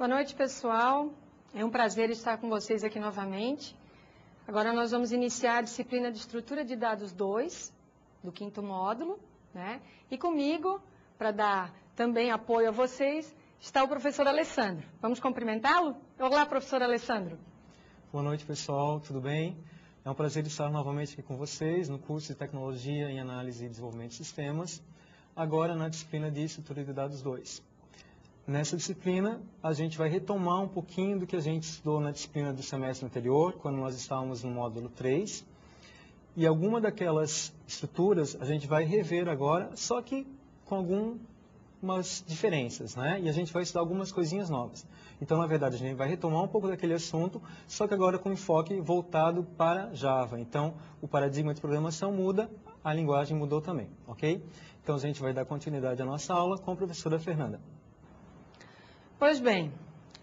Boa noite, pessoal. É um prazer estar com vocês aqui novamente. Agora nós vamos iniciar a disciplina de Estrutura de Dados 2, do 5º módulo, né? E comigo, para dar também apoio a vocês, está o professor Alessandro. Vamos cumprimentá-lo? Olá, professor Alessandro. Boa noite, pessoal. Tudo bem? É um prazer estar novamente aqui com vocês no curso de Tecnologia em Análise e Desenvolvimento de Sistemas, agora na disciplina de Estrutura de Dados 2. Nessa disciplina, a gente vai retomar um pouquinho do que a gente estudou na disciplina do semestre anterior, quando nós estávamos no módulo 3. E alguma daquelas estruturas a gente vai rever agora, só que com algumas diferenças, né? E a gente vai estudar algumas coisinhas novas. Então, na verdade, a gente vai retomar um pouco daquele assunto, só que agora com enfoque voltado para Java. Então, o paradigma de programação muda, a linguagem mudou também, ok? Então, a gente vai dar continuidade à nossa aula com a professora Fernanda. Pois bem,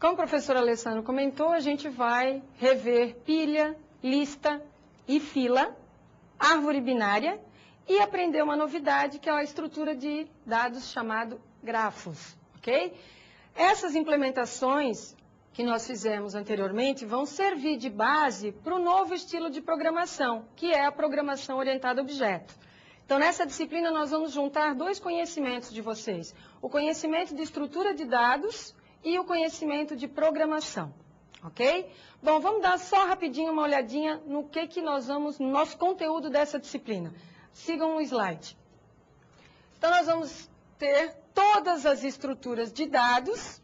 como o professor Alessandro comentou, a gente vai rever pilha, lista e fila, árvore binária e aprender uma novidade que é a estrutura de dados chamado grafos, ok? Essas implementações que nós fizemos anteriormente vão servir de base para o novo estilo de programação, que é a programação orientada a objeto. Então, nessa disciplina, nós vamos juntar dois conhecimentos de vocês. O conhecimento de estrutura de dados e o conhecimento de programação, ok? Bom, vamos dar só rapidinho uma olhadinha no que nós vamos, no nosso conteúdo dessa disciplina. Sigam o slide. Então, nós vamos ter todas as estruturas de dados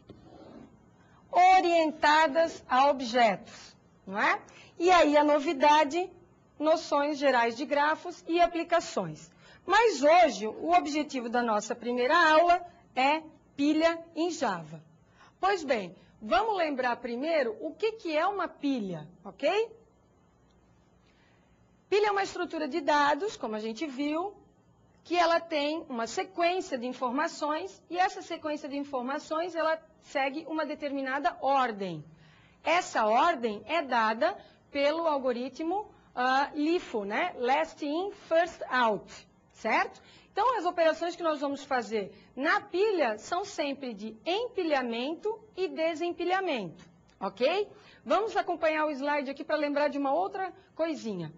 orientadas a objetos, não é? E aí a novidade, noções gerais de grafos e aplicações. Mas hoje, o objetivo da nossa primeira aula é pilha em Java. Pois bem, vamos lembrar primeiro o que é uma pilha, ok? Pilha é uma estrutura de dados, como a gente viu, que ela tem uma sequência de informações e essa sequência de informações ela segue uma determinada ordem. Essa ordem é dada pelo algoritmo LIFO, né? Last in, first out, certo? Então, as operações que nós vamos fazer na pilha são sempre de empilhamento e desempilhamento, ok? Vamos acompanhar o slide aqui para lembrar de uma outra coisinha.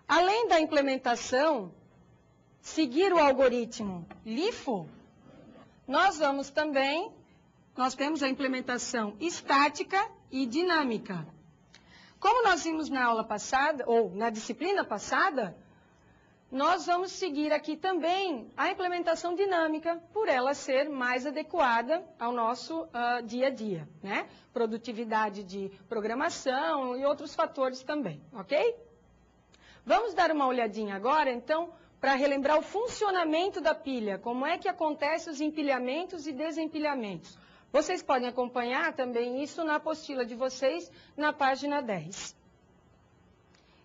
Além da implementação, seguir o algoritmo LIFO, nós temos a implementação estática e dinâmica. Como nós vimos na aula passada, ou na disciplina passada, nós vamos seguir aqui também a implementação dinâmica, por ela ser mais adequada ao nosso dia a dia, né? Produtividade de programação e outros fatores também, ok? Vamos dar uma olhadinha agora, então, para relembrar o funcionamento da pilha, como é que acontece os empilhamentos e desempilhamentos. Vocês podem acompanhar também isso na apostila de vocês, na página 10.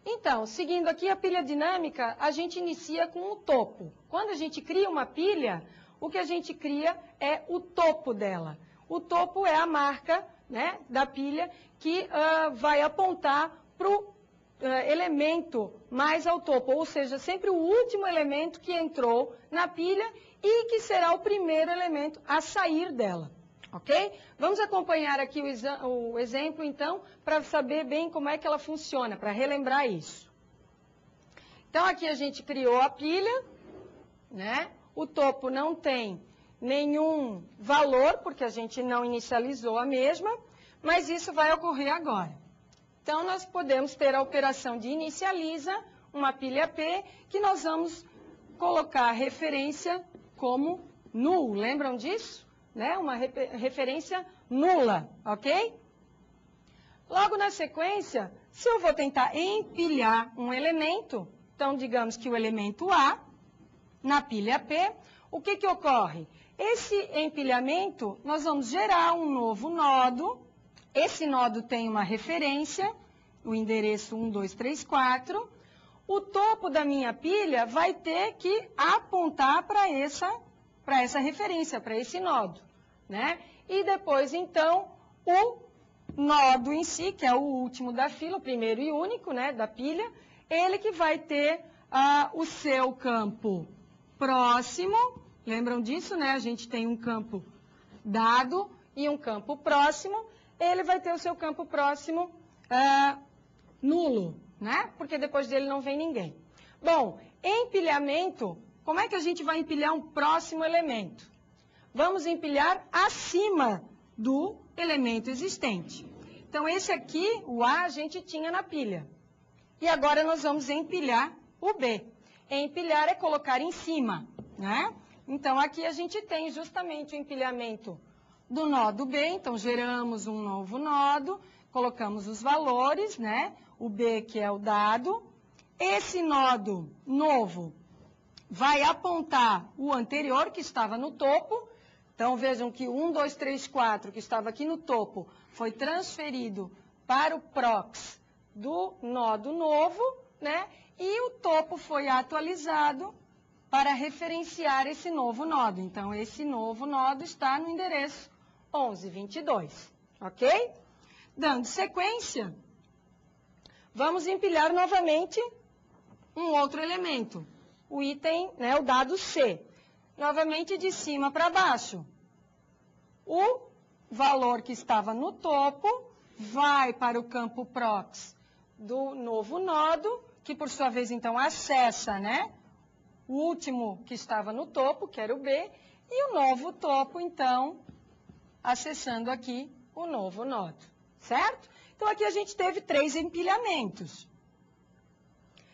Então, seguindo aqui a pilha dinâmica, a gente inicia com o topo. Quando a gente cria uma pilha, o que a gente cria é o topo dela. O topo é a marca, né, da pilha que vai apontar para o elemento mais ao topo, ou seja, sempre o último elemento que entrou na pilha e que será o primeiro elemento a sair dela. Ok? Vamos acompanhar aqui o exemplo, então, para saber bem como é que ela funciona, para relembrar isso. Então, aqui a gente criou a pilha, né? O topo não tem nenhum valor, porque a gente não inicializou a mesma, mas isso vai ocorrer agora. Então, nós podemos ter a operação de inicializa, uma pilha P, que nós vamos colocar a referência como null. Lembram disso? Né? Uma referência nula, ok? Logo na sequência, se eu vou tentar empilhar um elemento, então digamos que o elemento A, na pilha P, o que ocorre? Esse empilhamento, nós vamos gerar um novo nodo, esse nodo tem uma referência, o endereço 1234, o topo da minha pilha vai ter que apontar para essa referência, para esse nodo, né? E depois, então, o nodo em si, que é o último da fila, o primeiro e único, né, da pilha, ele que vai ter o seu campo próximo, lembram disso, né? A gente tem um campo dado e um campo próximo, ele vai ter o seu campo próximo nulo, né? Porque depois dele não vem ninguém. Bom, empilhamento, como é que a gente vai empilhar um próximo elemento? Vamos empilhar acima do elemento existente. Então, esse aqui, o A, a gente tinha na pilha. E agora nós vamos empilhar o B. Empilhar é colocar em cima, né? Então, aqui a gente tem justamente o empilhamento do nodo B. Então, geramos um novo nodo, colocamos os valores, né? O B, que é o dado. Esse nodo novo vai apontar o anterior, que estava no topo. Então, vejam que o 1, 2, 3, 4, que estava aqui no topo, foi transferido para o prox do nodo novo, né? E o topo foi atualizado para referenciar esse novo nodo. Então, esse novo nodo está no endereço 1122, ok? Dando sequência, vamos empilhar novamente um outro elemento, o item, né, o dado C. Novamente de cima para baixo. O valor que estava no topo vai para o campo prox do novo nodo, que por sua vez então acessa, né, o último que estava no topo, que era o B, e o novo topo então acessando aqui o novo nodo, certo? Então aqui a gente teve 3 empilhamentos.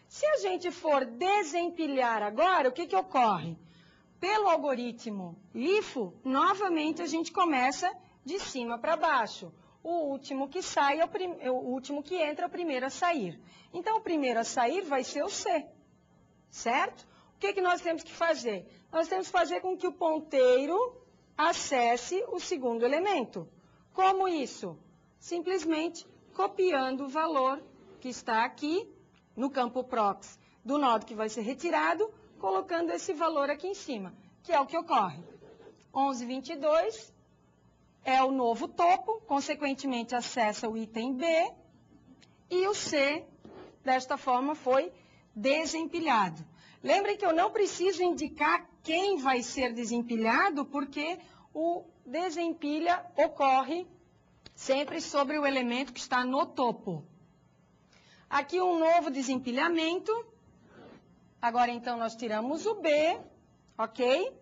Se a gente for desempilhar agora, o que ocorre? Pelo algoritmo LIFO, novamente a gente começa de cima para baixo. O último que sai o último que entra é o primeiro a sair. Então, o primeiro a sair vai ser o C, certo? O que nós temos que fazer? Nós temos que fazer com que o ponteiro acesse o segundo elemento. Como isso? Simplesmente copiando o valor que está aqui no campo prox do nodo que vai ser retirado, colocando esse valor aqui em cima, que é o que ocorre. 1122 é o novo topo, consequentemente acessa o item B, e o C, desta forma, foi desempilhado. Lembrem que eu não preciso indicar quem vai ser desempilhado, porque o desempilha ocorre sempre sobre o elemento que está no topo. Aqui um novo desempilhamento. Agora, então, nós tiramos o B, ok?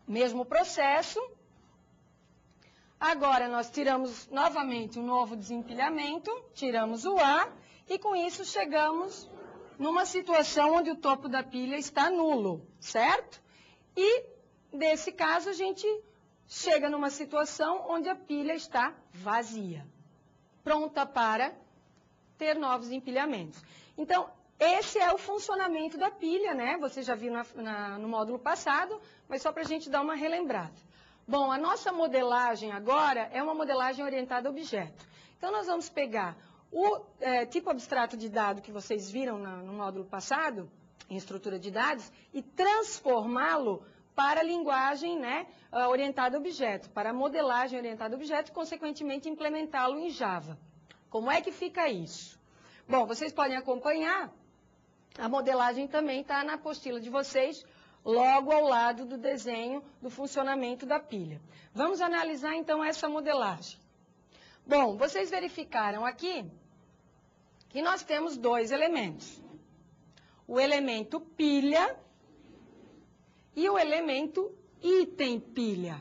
Mesmo processo. Agora, nós tiramos novamente um novo desempilhamento, tiramos o A, e com isso chegamos numa situação onde o topo da pilha está nulo, certo? E, nesse caso, a gente chega numa situação onde a pilha está vazia, pronta para ter novos empilhamentos. Então, esse é o funcionamento da pilha, né? Você já viu no módulo passado, mas só para a gente dar uma relembrada. Bom, a nossa modelagem agora é uma modelagem orientada a objeto. Então, nós vamos pegar o tipo abstrato de dado que vocês viram no módulo passado, em estrutura de dados, e transformá-lo para a linguagem, né, orientada a objeto, para a modelagem orientada a objeto e, consequentemente, implementá-lo em Java. Como é que fica isso? Bom, vocês podem acompanhar, a modelagem também está na apostila de vocês, logo ao lado do desenho do funcionamento da pilha. Vamos analisar, então, essa modelagem. Bom, vocês verificaram aqui que nós temos 2 elementos. O elemento pilha e o elemento item pilha.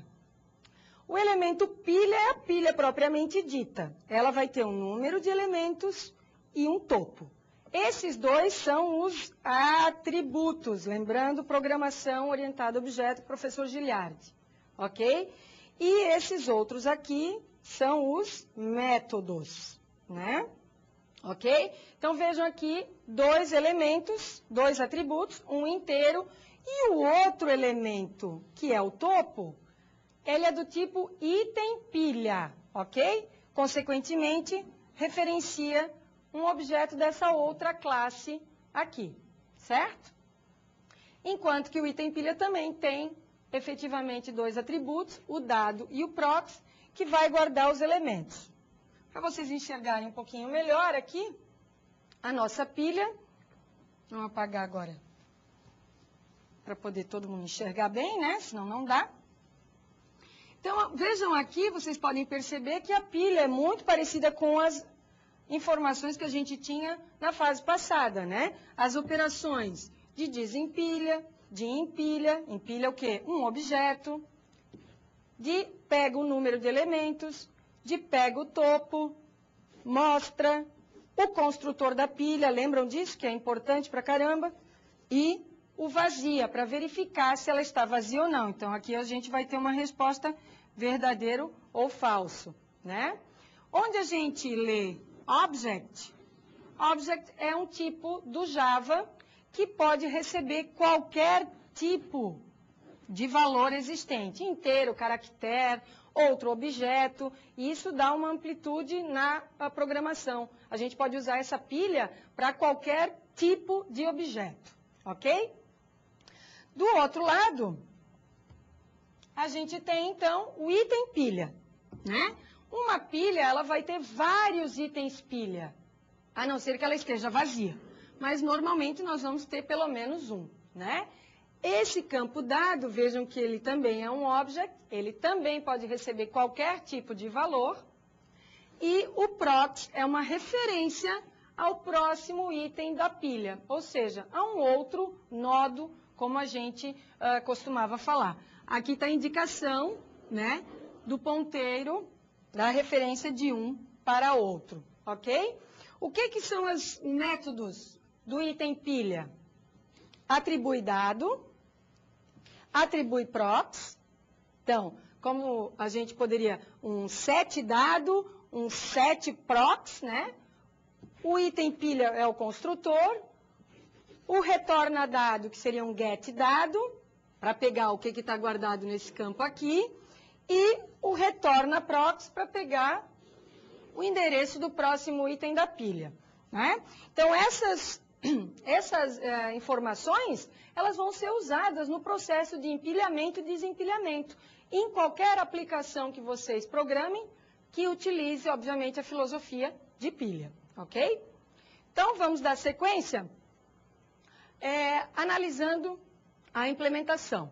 O elemento pilha é a pilha propriamente dita. Ela vai ter um número de elementos e um topo. Esses 2 são os atributos, lembrando programação orientada a objeto, professor Giliardi, ok? E esses outros aqui são os métodos, né? Ok? Então, vejam aqui 2 elementos, 2 atributos, um inteiro, e o outro elemento, que é o topo, ele é do tipo item pilha, ok? Consequentemente, referencia um objeto dessa outra classe aqui, certo? Enquanto que o item pilha também tem, efetivamente, 2 atributos, o dado e o prox, que vai guardar os elementos. Para vocês enxergarem um pouquinho melhor aqui, a nossa pilha, vamos apagar agora, para poder todo mundo enxergar bem, né? Senão não dá. Então, vejam aqui, vocês podem perceber que a pilha é muito parecida com as informações que a gente tinha na fase passada, né? As operações de desempilha, de empilha. Empilha o quê? Um objeto. De pega o número de elementos, de pega o topo, mostra, o construtor da pilha, lembram disso, que é importante pra caramba, e o vazia, para verificar se ela está vazia ou não. Então, aqui a gente vai ter uma resposta verdadeiro ou falso, né? Onde a gente lê object, object é um tipo do Java que pode receber qualquer tipo de valor existente, inteiro, caractere, outro objeto, e isso dá uma amplitude na programação. A gente pode usar essa pilha para qualquer tipo de objeto, ok? Do outro lado, a gente tem, então, o item pilha, né? Uma pilha, ela vai ter vários itens pilha, a não ser que ela esteja vazia. Mas, normalmente, nós vamos ter pelo menos um, né? Esse campo dado, vejam que ele também é um object, ele também pode receber qualquer tipo de valor. E o prox é uma referência ao próximo item da pilha, ou seja, a um outro nodo, como a gente costumava falar. Aqui está a indicação, né, do ponteiro, da referência de um para outro, ok? O que são os métodos do item pilha? Atribui dado, atribui prox. Então, como a gente poderia, um set dado, um set prox, né? O item pilha é o construtor, o retorna dado, que seria um get dado, para pegar o que está guardado nesse campo aqui, e o retorna prox para pegar o endereço do próximo item da pilha, né? Então, essas informações, elas vão ser usadas no processo de empilhamento e desempilhamento, em qualquer aplicação que vocês programem, que utilize, obviamente, a filosofia de pilha, ok? Então, vamos dar sequência analisando a implementação.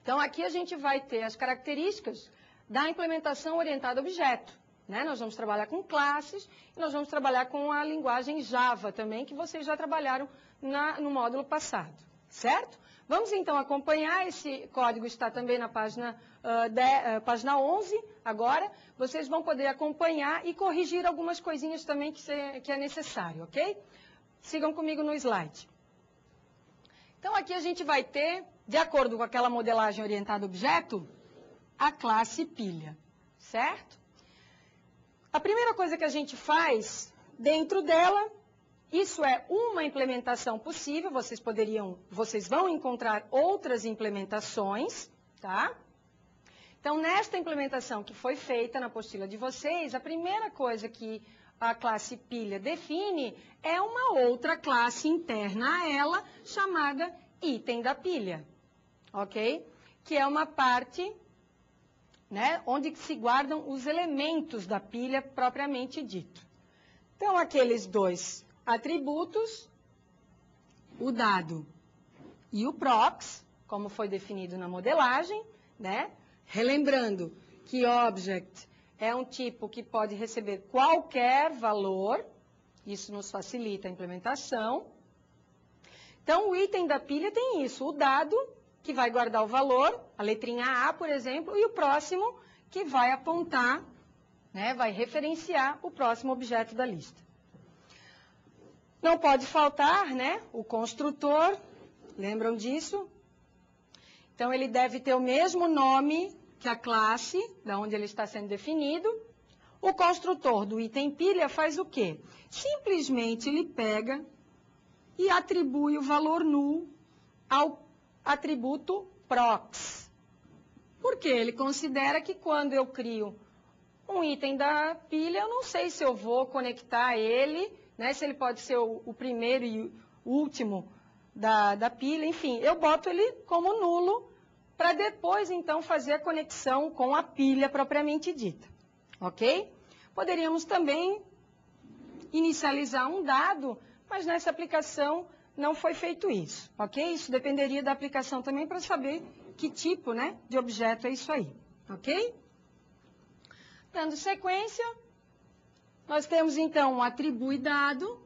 Então, aqui a gente vai ter as características da implementação orientada a objeto, né? Nós vamos trabalhar com classes e nós vamos trabalhar com a linguagem Java também, que vocês já trabalharam no módulo passado, certo? Vamos então acompanhar, esse código está também na página 11 agora. Vocês vão poder acompanhar e corrigir algumas coisinhas também que é necessário, ok? Sigam comigo no slide. Então aqui a gente vai ter, de acordo com aquela modelagem orientada a objeto, a classe pilha, certo? A primeira coisa que a gente faz dentro dela, isso é uma implementação possível, vocês vão encontrar outras implementações, tá? Então, nesta implementação que foi feita na apostila de vocês, a primeira coisa que a classe pilha define é uma outra classe interna a ela, chamada item da pilha, ok? Que é uma parte, né, onde se guardam os elementos da pilha propriamente dito. Então, aqueles dois atributos, o dado e o prox, como foi definido na modelagem, né? Relembrando que object é um tipo que pode receber qualquer valor, isso nos facilita a implementação. Então, o item da pilha tem isso, o dado, que vai guardar o valor, a letrinha A, por exemplo, e o próximo, que vai apontar, né, vai referenciar o próximo objeto da lista. Não pode faltar, né, o construtor, lembram disso? Então, ele deve ter o mesmo nome que a classe, da onde ele está sendo definido. O construtor do item pilha faz o quê? Simplesmente ele pega e atribui o valor null ao atributo prox. Por quê? Ele considera que quando eu crio um item da pilha, eu não sei se eu vou conectar ele, né, se ele pode ser o primeiro e o último da pilha, enfim, eu boto ele como nulo para depois, então, fazer a conexão com a pilha propriamente dita, ok? Poderíamos também inicializar um dado, mas nessa aplicação não foi feito isso, ok? Isso dependeria da aplicação também para saber que tipo, né, de objeto é isso aí. ok? Dando sequência, nós temos então um atribui dado,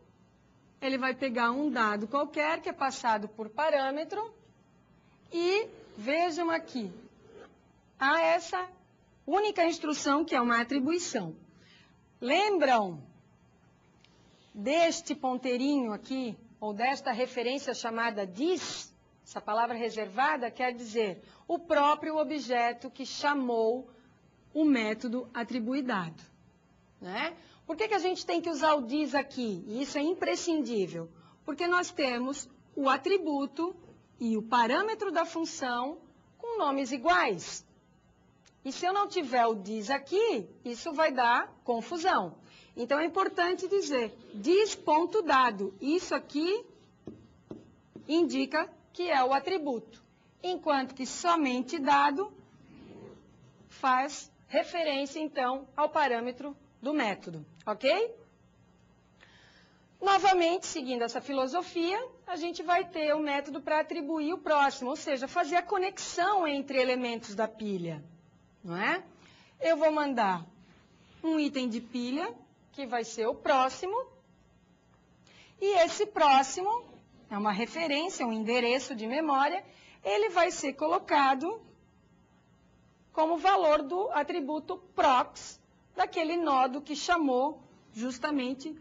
ele vai pegar um dado qualquer que é passado por parâmetro e vejam aqui, há essa única instrução que é uma atribuição. Lembram deste ponteirinho aqui, ou desta referência chamada dis? Essa palavra reservada quer dizer o próprio objeto que chamou o método atribui dado, né? Por que a gente tem que usar o dis aqui? E isso é imprescindível, porque nós temos o atributo e o parâmetro da função com nomes iguais. E se eu não tiver o dis aqui, isso vai dar confusão. Então é importante dizer dis.dado. Isso aqui indica que é o atributo, enquanto que somente dado faz referência, então, ao parâmetro do método, ok? Novamente, seguindo essa filosofia, a gente vai ter o método para atribuir o próximo, ou seja, fazer a conexão entre elementos da pilha, não é? Eu vou mandar um item de pilha, que vai ser o próximo, e esse próximo é uma referência, um endereço de memória, ele vai ser colocado como valor do atributo prox, daquele nodo que chamou justamente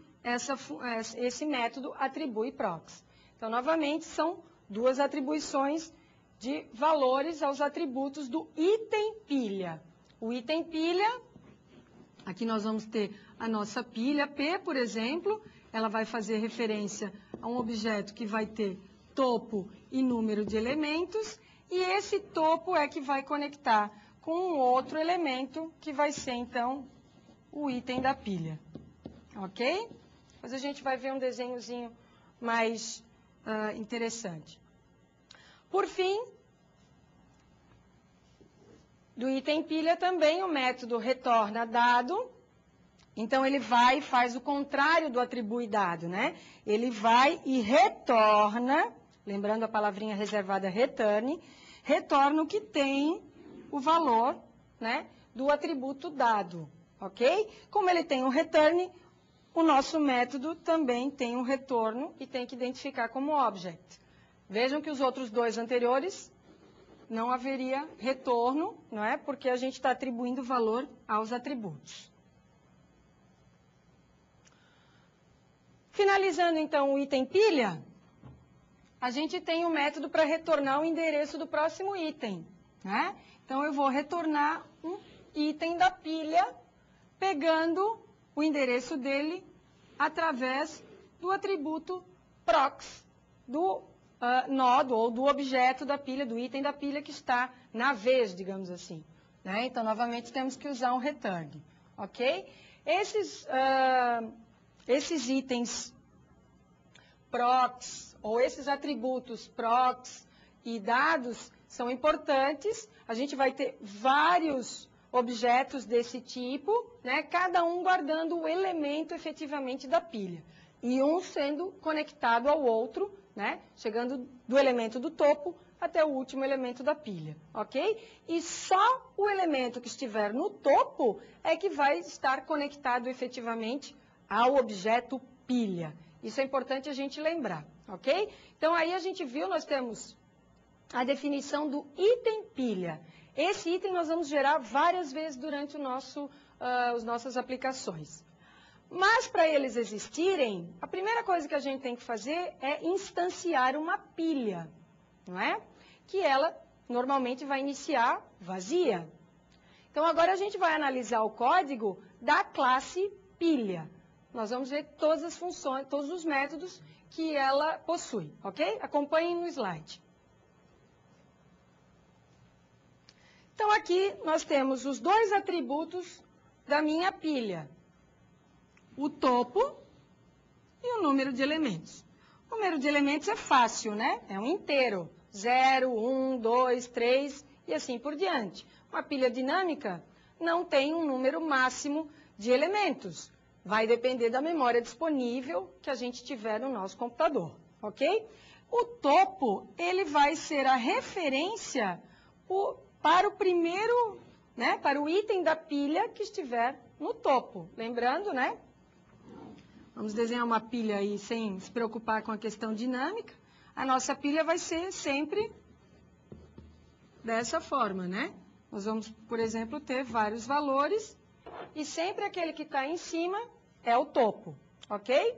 esse método atribui prox. Então, novamente, são duas atribuições de valores aos atributos do item pilha. O item pilha, aqui nós vamos ter a nossa pilha P, por exemplo, ela vai fazer referência a um objeto que vai ter topo e número de elementos, e esse topo é que vai conectar com um outro elemento, que vai ser, então, o item da pilha. Ok? Depois a gente vai ver um desenhozinho mais interessante. Por fim, do item pilha também o método retorna dado. Então, ele vai e faz o contrário do atribui dado, né? Ele vai e retorna, lembrando a palavrinha reservada return, retorna o que tem o valor, né, do atributo dado, ok? Como ele tem um return, o nosso método também tem um retorno e tem que identificar como object. Vejam que os outros dois anteriores não haveria retorno, não é? Porque a gente está atribuindo valor aos atributos. Finalizando, então, o item pilha, a gente tem um método para retornar o endereço do próximo item, né? Então, eu vou retornar um item da pilha, pegando o endereço dele através do atributo prox, do nodo ou do objeto da pilha, do item da pilha que está na vez, digamos assim, né? Então, novamente, temos que usar um return, ok? Esses itens prox, ou esses atributos prox e dados, são importantes. A gente vai ter vários objetos desse tipo, né? Cada um guardando o elemento efetivamente da pilha. E um sendo conectado ao outro, né? Chegando do elemento do topo até o último elemento da pilha, ok? E só o elemento que estiver no topo é que vai estar conectado efetivamente ao objeto pilha. Isso é importante a gente lembrar, ok? Então, aí a gente viu, nós temos a definição do item pilha. Esse item nós vamos gerar várias vezes durante as nossas aplicações. Mas, para eles existirem, a primeira coisa que a gente tem que fazer é instanciar uma pilha, não é? Que ela, normalmente, vai iniciar vazia. Então, agora a gente vai analisar o código da classe pilha. Nós vamos ver todas as funções, todos os métodos que ela possui, ok? Acompanhem no slide. Então, aqui nós temos os dois atributos da minha pilha. O topo e o número de elementos. O número de elementos é fácil, né? É um inteiro. 0, 1, 2, 3 e assim por diante. Uma pilha dinâmica não tem um número máximo de elementos. Vai depender da memória disponível que a gente tiver no nosso computador, ok? O topo, ele vai ser a referência para o primeiro né, para o item da pilha que estiver no topo. Lembrando, né? Vamos desenhar uma pilha aí sem se preocupar com a questão dinâmica. A nossa pilha vai ser sempre dessa forma, né? Nós vamos, por exemplo, ter vários valores e sempre aquele que está em cima é o topo, ok?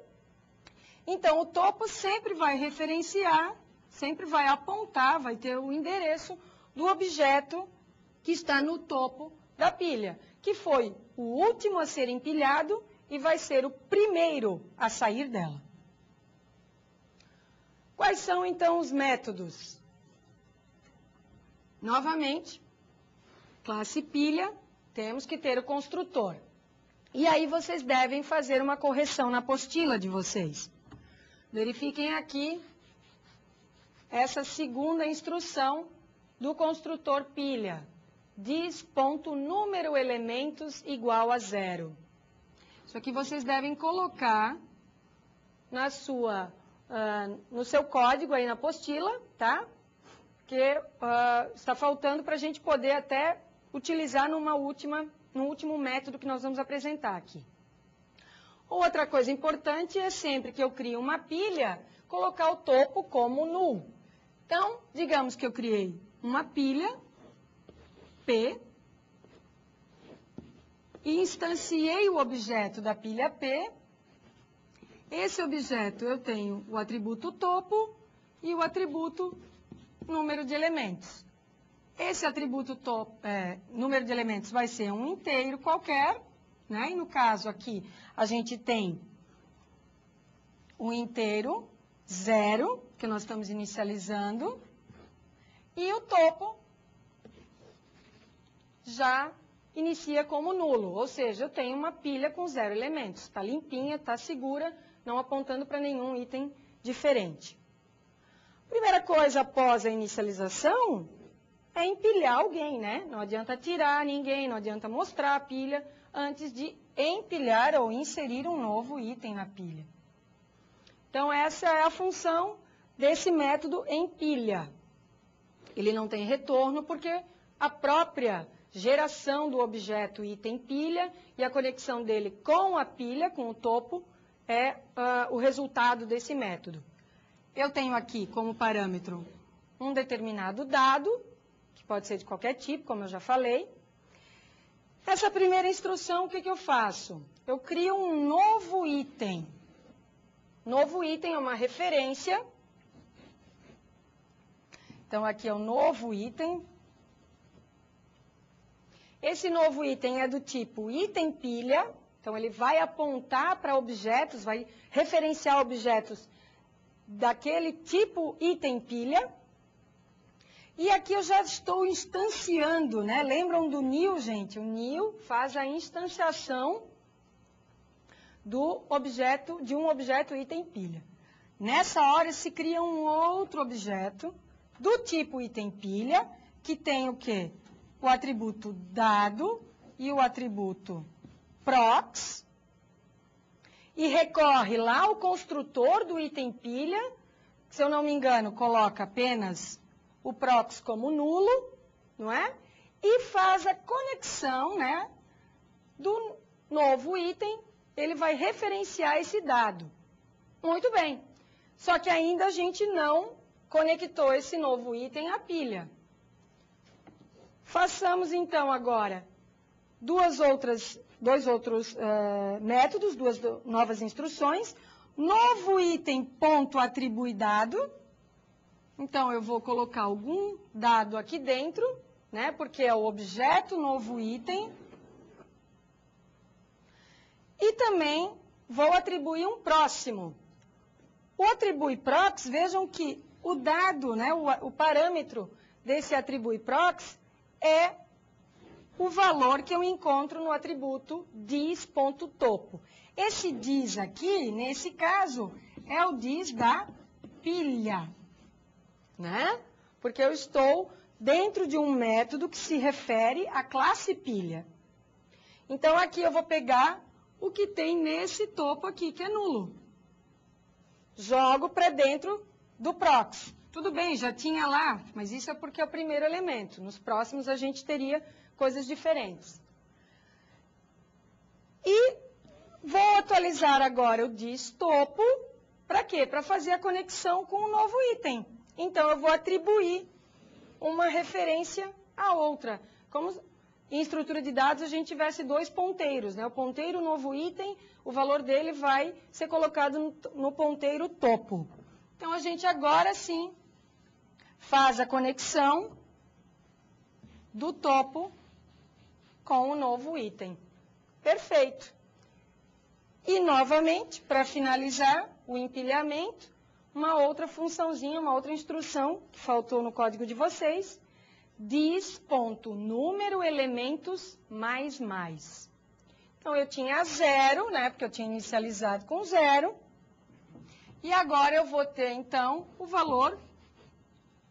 Então, o topo sempre vai referenciar, sempre vai apontar, vai ter o endereço do objeto que está no topo da pilha, que foi o último a ser empilhado e vai ser o primeiro a sair dela. Quais são, então, os métodos? Novamente, classe pilha, temos que ter o construtor. E aí vocês devem fazer uma correção na apostila de vocês. Verifiquem aqui essa segunda instrução do construtor pilha. Diz ponto número elementos igual a 0. Isso aqui vocês devem colocar no seu código aí na apostila, tá? Que está faltando para a gente poder até utilizar no último método que nós vamos apresentar aqui. Outra coisa importante é sempre que eu crio uma pilha, colocar o topo como null. Então, digamos que eu criei uma pilha P e instanciei o objeto da pilha P. Esse objeto eu tenho o atributo topo e o atributo número de elementos. Esse atributo número de elementos vai ser um inteiro qualquer, né? E no caso aqui, a gente tem um inteiro 0, que nós estamos inicializando, e o topo já inicia como nulo, ou seja, eu tenho uma pilha com 0 elementos. Está limpinha, está segura, não apontando para nenhum item diferente. Primeira coisa após a inicialização é empilhar alguém, né? Não adianta tirar ninguém, não adianta mostrar a pilha antes de empilhar ou inserir um novo item na pilha. Então, essa é a função desse método empilha. Ele não tem retorno porque a própria geração do objeto item pilha e a conexão dele com a pilha, com o topo, é o resultado desse método. Eu tenho aqui como parâmetro um determinado dado, que pode ser de qualquer tipo, como eu já falei. Essa primeira instrução, o que eu faço? Eu crio um novo item. Novo item é uma referência. Então, aqui é o novo item. Esse novo item é do tipo item pilha. Então, ele vai apontar para objetos, vai referenciar objetos daquele tipo item pilha. E aqui eu já estou instanciando, né? Lembram do new, gente? O new faz a instanciação de um objeto item pilha. Nessa hora se cria um outro objeto do tipo item pilha, que tem o quê? O atributo dado e o atributo prox. E recorre lá ao construtor do item pilha, que, se eu não me engano, coloca apenas o prox como nulo, não é? E faz a conexão, né, do novo item, ele vai referenciar esse dado. Muito bem. Só que ainda a gente não conectou esse novo item à pilha. Façamos então agora dois outros métodos, duas novas instruções. Novo item ponto atribui dado. Então, eu vou colocar algum dado aqui dentro, né? Porque é o objeto novo item. E também vou atribuir um próximo. O atribui prox, vejam que o dado, né? O parâmetro desse atribui prox é o valor que eu encontro no atributo dis.topo. Esse dis aqui, nesse caso, é o dis da pilha, né? Porque eu estou dentro de um método que se refere à classe pilha. Então, aqui eu vou pegar o que tem nesse topo aqui, que é nulo. Jogo para dentro do prox. Tudo bem, já tinha lá, mas isso é porque é o primeiro elemento. Nos próximos, a gente teria coisas diferentes. E vou atualizar agora o diz topo, para quê? Para fazer a conexão com um novo item. Então, eu vou atribuir uma referência à outra. Como em estrutura de dados a gente tivesse dois ponteiros, né? O ponteiro novo item, o valor dele vai ser colocado no ponteiro topo. Então, a gente agora sim faz a conexão do topo com o novo item. Perfeito. E, novamente, para finalizar o empilhamento, uma outra funçãozinha, uma outra instrução que faltou no código de vocês, diz.número elementos mais mais. Então, eu tinha 0, né, porque eu tinha inicializado com 0, e agora eu vou ter, então, o valor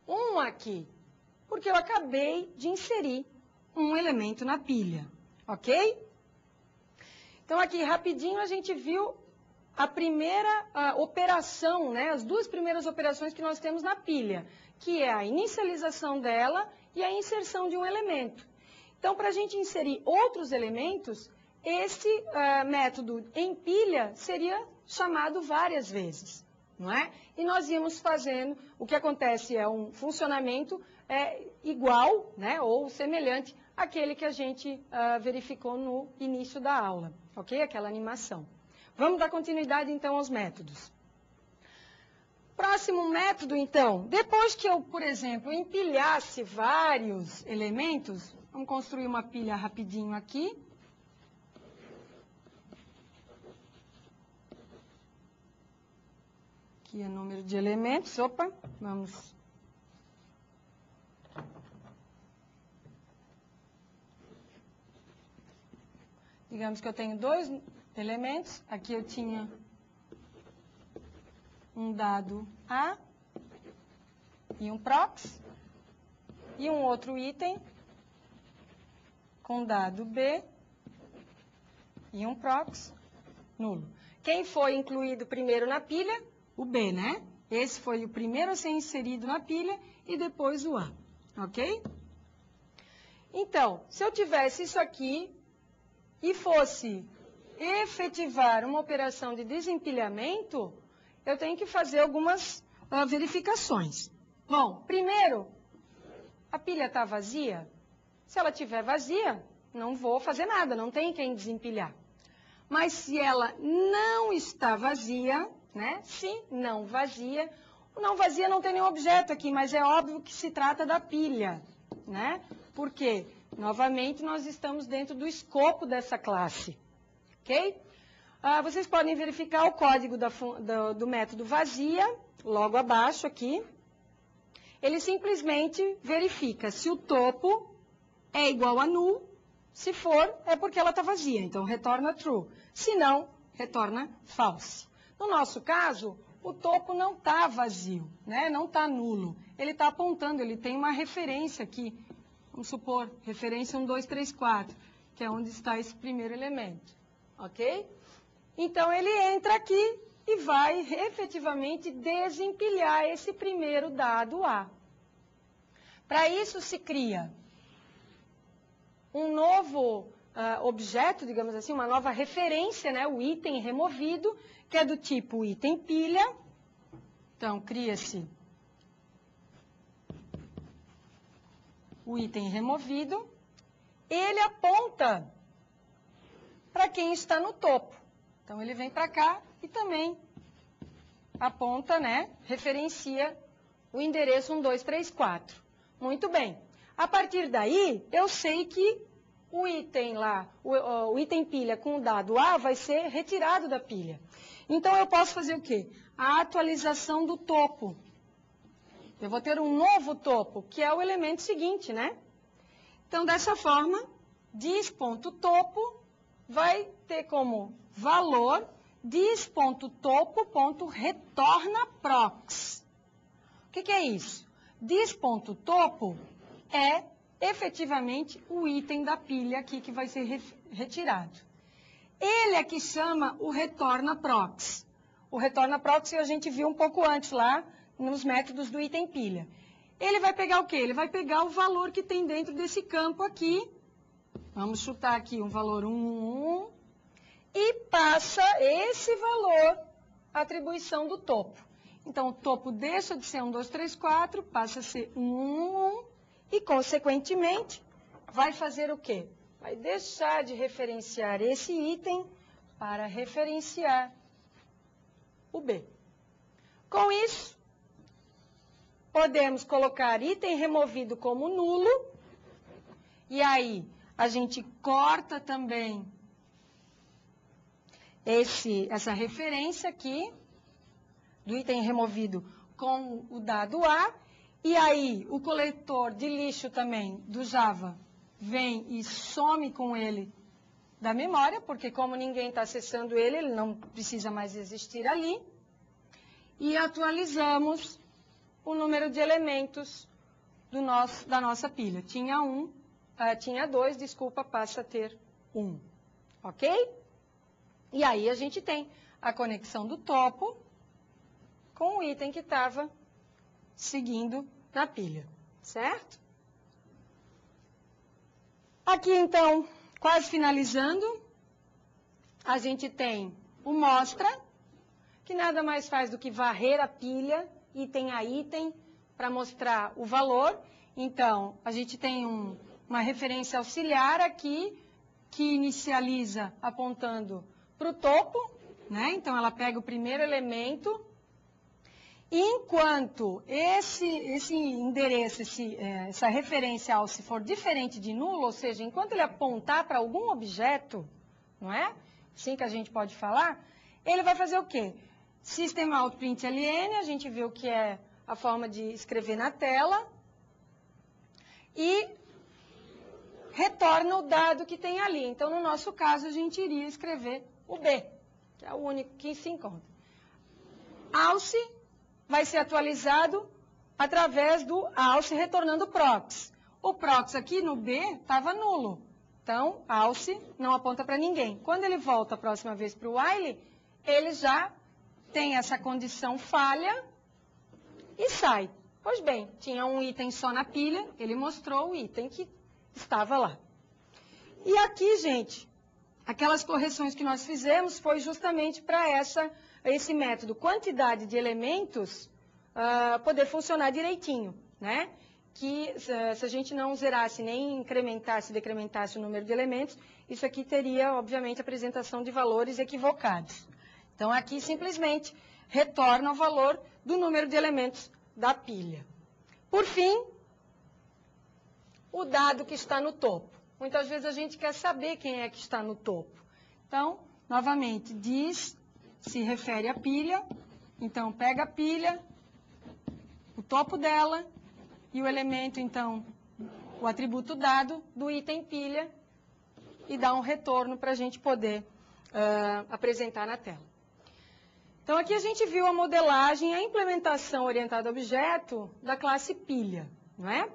1 aqui, porque eu acabei de inserir um elemento na pilha, ok? Então, aqui, rapidinho, a gente viu a primeira operação, né, as duas primeiras operações que nós temos na pilha, que é a inicialização dela e a inserção de um elemento. Então, para a gente inserir outros elementos, esse método em pilha seria chamado várias vezes, não é? E nós íamos fazendo, o que acontece é um funcionamento igual, né, ou semelhante àquele que a gente verificou no início da aula, ok? Aquela animação. Vamos dar continuidade, então, aos métodos. Próximo método, então, depois que eu, por exemplo, empilhasse vários elementos, vamos construir uma pilha rapidinho aqui. Aqui é número de elementos, opa, vamos. Digamos que eu tenho dois elementos, aqui eu tinha um dado A e um prox, e um outro item com dado B e um prox nulo. Quem foi incluído primeiro na pilha? O B, né? Esse foi o primeiro a ser inserido na pilha e depois o A, ok? Então, se eu tivesse isso aqui e fosse efetivar uma operação de desempilhamento, eu tenho que fazer algumas verificações. Bom, primeiro, a pilha está vazia? Se ela estiver vazia, não vou fazer nada, não tem quem desempilhar. Mas se ela não está vazia, né? Se não vazia, o não vazia não tem nenhum objeto aqui, mas é óbvio que se trata da pilha, né? Por quê? Novamente, nós estamos dentro do escopo dessa classe, ok? Vocês podem verificar o código do método vazia, logo abaixo aqui. Ele simplesmente verifica se o topo é igual a null. Se for, é porque ela está vazia, então retorna true. Se não, retorna false. No nosso caso, o topo não está vazio, né? Não está nulo. Ele está apontando, ele tem uma referência aqui. Vamos supor, referência 1, 2, 3, 4, que é onde está esse primeiro elemento, ok? Então, ele entra aqui e vai efetivamente desempilhar esse primeiro dado A. Para isso, se cria um novo objeto, digamos assim, uma nova referência, né? O item removido, que é do tipo item pilha. Então, cria-se o item removido. Ele aponta para quem está no topo. Então, ele vem para cá e também aponta, né? Referencia o endereço 1, 2, 3, 4. Muito bem. A partir daí, eu sei que o item lá, o item pilha com o dado A vai ser retirado da pilha. Então, eu posso fazer o quê? A atualização do topo. Eu vou ter um novo topo, que é o elemento seguinte, né? Então, dessa forma, diz.topo vai ter como valor diz.topo.retornaprox. O que é isso? Diz.topo é efetivamente o item da pilha aqui que vai ser retirado. Ele é que chama o retornaprox. O retornaprox a gente viu um pouco antes lá nos métodos do item pilha. Ele vai pegar o quê? Ele vai pegar o valor que tem dentro desse campo aqui Vamos chutar aqui um valor 1, e passa esse valor à atribuição do topo. Então, o topo deixa de ser 1, 2, 3, 4, passa a ser 1, e, consequentemente, vai fazer o quê? Vai deixar de referenciar esse item para referenciar o B. Com isso, podemos colocar item removido como nulo, e aí a gente corta também essa referência aqui, do item removido com o dado A, e aí o coletor de lixo também do Java vem e some com ele da memória, porque como ninguém está acessando ele, ele não precisa mais existir ali, e atualizamos o número de elementos da nossa pilha. Tinha 2, desculpa, passa a ter 1. Ok? E aí a gente tem a conexão do topo com o item que estava seguindo na pilha, certo? Aqui, então, quase finalizando, a gente tem o mostra, que nada mais faz do que varrer a pilha, item a item, para mostrar o valor. Então, a gente tem uma referência auxiliar aqui, que inicializa apontando para o topo, né? Então, ela pega o primeiro elemento. Enquanto esse endereço, essa referência ao se for diferente de nulo, ou seja, enquanto ele apontar para algum objeto, não é? Assim que a gente pode falar, ele vai fazer o quê? System out print ln, a gente viu que é a forma de escrever na tela, e retorna o dado que tem ali. Então, no nosso caso, a gente iria escrever o B, que é o único que se encontra. Alce vai ser atualizado através do alce retornando o prox. O prox aqui no B estava nulo. Então, alce não aponta para ninguém. Quando ele volta a próxima vez para o while, ele já tem essa condição falha e sai. Pois bem, tinha um item só na pilha, ele mostrou o item que estava lá. E aqui, gente, aquelas correções que nós fizemos foi justamente para esse método quantidade de elementos poder funcionar direitinho, né? Que se a gente não zerasse, nem incrementasse, decrementasse o número de elementos, isso aqui teria, obviamente, apresentação de valores equivocados. Então, aqui simplesmente retorna o valor do número de elementos da pilha. Por fim, o dado que está no topo. Muitas vezes a gente quer saber quem é que está no topo. Então, novamente, se refere à pilha, então pega a pilha, o topo dela e o elemento, então, o atributo dado do item pilha e dá um retorno para a gente poder apresentar na tela. Então, aqui a gente viu a modelagem, a implementação orientada a objeto da classe pilha, não é?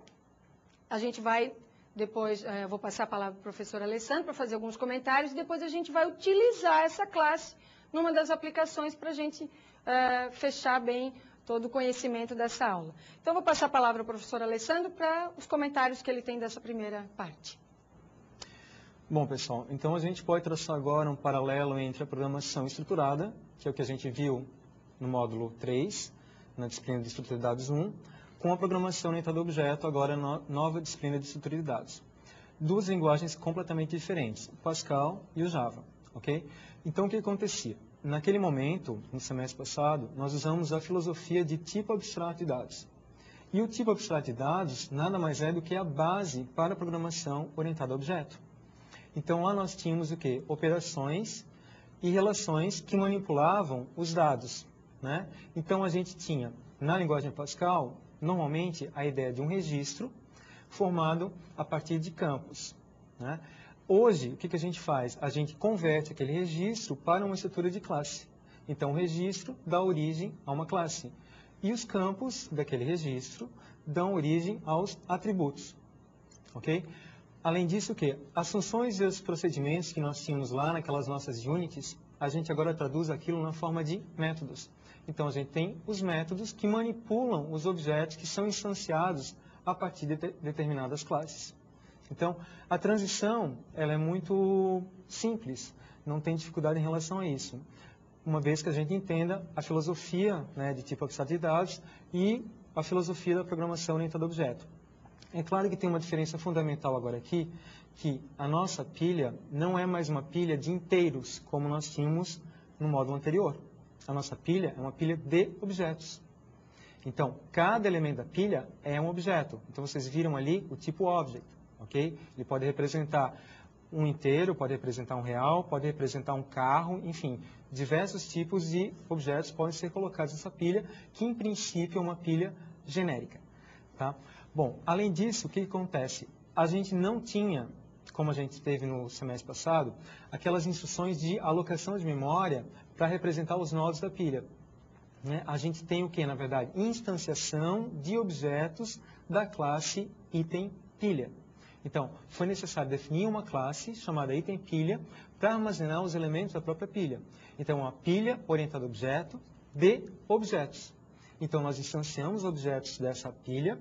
A gente vai, depois, eu vou passar a palavra para o professor Alessandro para fazer alguns comentários, e depois a gente vai utilizar essa classe numa das aplicações para a gente fechar bem todo o conhecimento dessa aula. Então, vou passar a palavra ao professor Alessandro para os comentários que ele tem dessa primeira parte. Bom, pessoal, então a gente pode traçar agora um paralelo entre a programação estruturada, que é o que a gente viu no módulo 3, na disciplina de estrutura de dados 1, com a programação orientada a objeto, agora na nova disciplina de estrutura de dados. Duas linguagens completamente diferentes, o Pascal e o Java, ok? Então, o que acontecia? Naquele momento, no semestre passado, nós usamos a filosofia de tipo abstrato de dados. E o tipo abstrato de dados nada mais é do que a base para a programação orientada a objeto. Então, lá nós tínhamos o quê? Operações e relações que manipulavam os dados, né? Então, a gente tinha, na linguagem Pascal, normalmente a ideia de um registro formado a partir de campos, né? Hoje, o que a gente faz? A gente converte aquele registro para uma estrutura de classe. Então, o registro dá origem a uma classe. E os campos daquele registro dão origem aos atributos, ok? Além disso, o quê? As funções e os procedimentos que nós tínhamos lá naquelas nossas units, a gente agora traduz aquilo na forma de métodos. Então, a gente tem os métodos que manipulam os objetos que são instanciados a partir de determinadas classes. Então, a transição ela é muito simples, não tem dificuldade em relação a isso, uma vez que a gente entenda a filosofia, né, de tipo abstrato de dados e a filosofia da programação orientada a objeto. É claro que tem uma diferença fundamental agora aqui, que a nossa pilha não é mais uma pilha de inteiros, como nós tínhamos no módulo anterior. A nossa pilha é uma pilha de objetos. Então, cada elemento da pilha é um objeto. Então, vocês viram ali o tipo object, ok? Ele pode representar um inteiro, pode representar um real, pode representar um carro, enfim, diversos tipos de objetos podem ser colocados nessa pilha, que em princípio é uma pilha genérica, tá? Bom, além disso, o que acontece? A gente não tinha, como a gente teve no semestre passado, aquelas instruções de alocação de memória para representar os nodos da pilha. Né? A gente tem o que, na verdade? Instanciação de objetos da classe item pilha. Então, foi necessário definir uma classe chamada item pilha para armazenar os elementos da própria pilha. Então, uma pilha orientada a objeto de objetos. Então, nós instanciamos objetos dessa pilha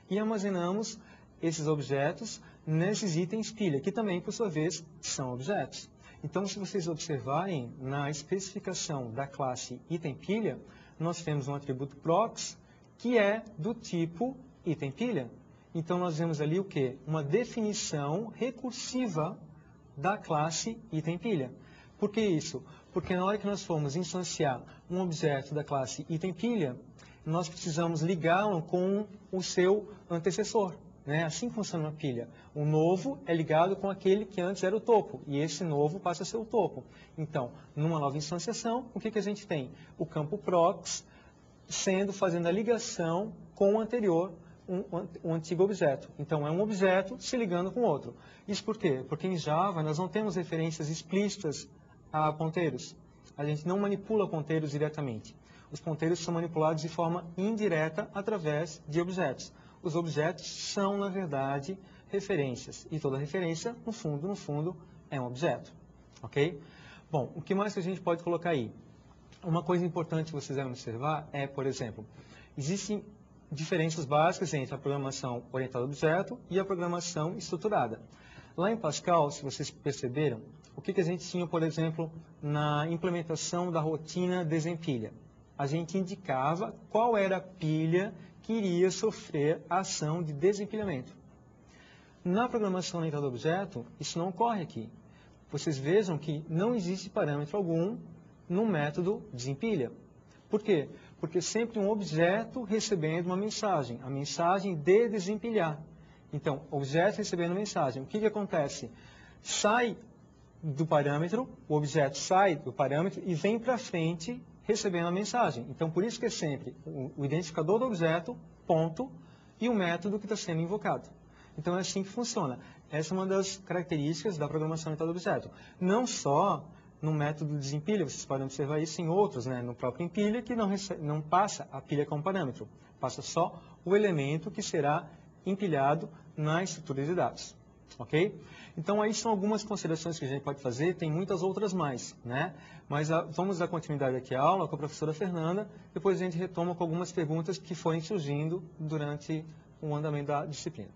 e armazenamos esses objetos nesses itens pilha, que também, por sua vez, são objetos. Então, se vocês observarem na especificação da classe item pilha, nós temos um atributo prox, que é do tipo item pilha. Então, nós vemos ali o quê? Uma definição recursiva da classe item pilha. Por que isso? Porque na hora que nós formos instanciar um objeto da classe item pilha, nós precisamos ligá-lo com o seu antecessor. Né? Assim funciona uma pilha. O novo é ligado com aquele que antes era o topo, e esse novo passa a ser o topo. Então, numa nova instanciação, o que a gente tem? O campo prox fazendo a ligação com o anterior, um antigo objeto. Então, é um objeto se ligando com outro. Isso por quê? Porque em Java nós não temos referências explícitas a ponteiros. A gente não manipula ponteiros diretamente. Os ponteiros são manipulados de forma indireta através de objetos. Os objetos são, na verdade, referências. E toda referência, no fundo, é um objeto. Ok? Bom, o que mais que a gente pode colocar aí? Uma coisa importante que vocês devem observar é, por exemplo, existem diferenças básicas entre a programação orientada a objeto e a programação estruturada. Lá em Pascal, se vocês perceberam, o que a gente tinha, por exemplo, na implementação da rotina desempilha? A gente indicava qual era a pilha que iria sofrer a ação de desempilhamento. Na programação orientada a objeto, isso não ocorre aqui. Vocês vejam que não existe parâmetro algum no método desempilha. Por quê? Porque sempre um objeto recebendo uma mensagem, a mensagem de desempilhar. Então, objeto recebendo mensagem. O que acontece? Sai do parâmetro, o objeto sai do parâmetro e vem para frente recebendo a mensagem. Então, por isso que é sempre o identificador do objeto, ponto, e o método que está sendo invocado. Então, é assim que funciona. Essa é uma das características da programação orientada a objeto. Não só no método de desempilha, vocês podem observar isso em outros, né? No próprio empilha, que não passa a pilha como parâmetro, passa só o elemento que será empilhado na estrutura de dados. Ok? Então, aí são algumas considerações que a gente pode fazer, tem muitas outras mais, né? Mas vamos dar continuidade aqui à aula com a professora Fernanda, depois a gente retoma com algumas perguntas que forem surgindo durante o andamento da disciplina.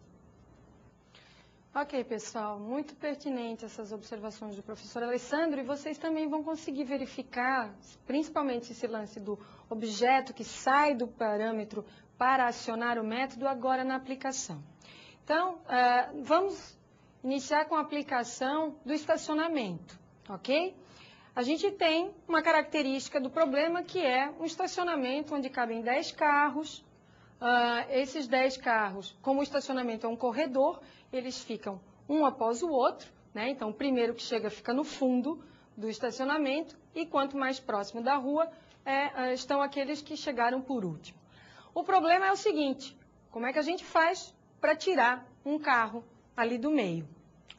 Ok, pessoal, muito pertinente essas observações do professor Alessandro, e vocês também vão conseguir verificar, principalmente esse lance do objeto que sai do parâmetro para acionar o método agora na aplicação. Então, vamos iniciar com a aplicação do estacionamento, ok? A gente tem uma característica do problema que é um estacionamento onde cabem 10 carros. Esses 10 carros, como o estacionamento é um corredor, eles ficam um após o outro, né? Então, o primeiro que chega fica no fundo do estacionamento e quanto mais próximo da rua estão aqueles que chegaram por último. O problema é o seguinte, como é que a gente faz para tirar um carro ali do meio?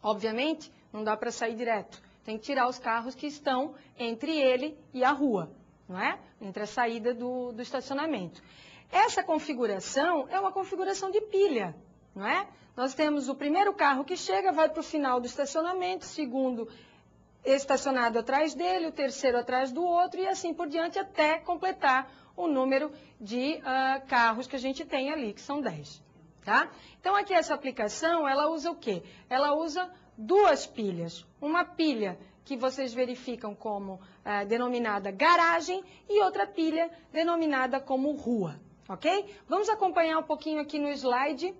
Obviamente, não dá para sair direto, tem que tirar os carros que estão entre ele e a rua, não é? Entre a saída do estacionamento. Essa configuração é uma configuração de pilha, não é? Nós temos o primeiro carro que chega, vai para o final do estacionamento, o segundo estacionado atrás dele, o terceiro atrás do outro e assim por diante até completar o número de carros que a gente tem ali, que são 10. tá? Então, aqui essa aplicação, ela usa o quê? Ela usa duas pilhas. Uma pilha que vocês verificam como denominada garagem e outra pilha denominada como rua, ok? Vamos acompanhar um pouquinho aqui no slide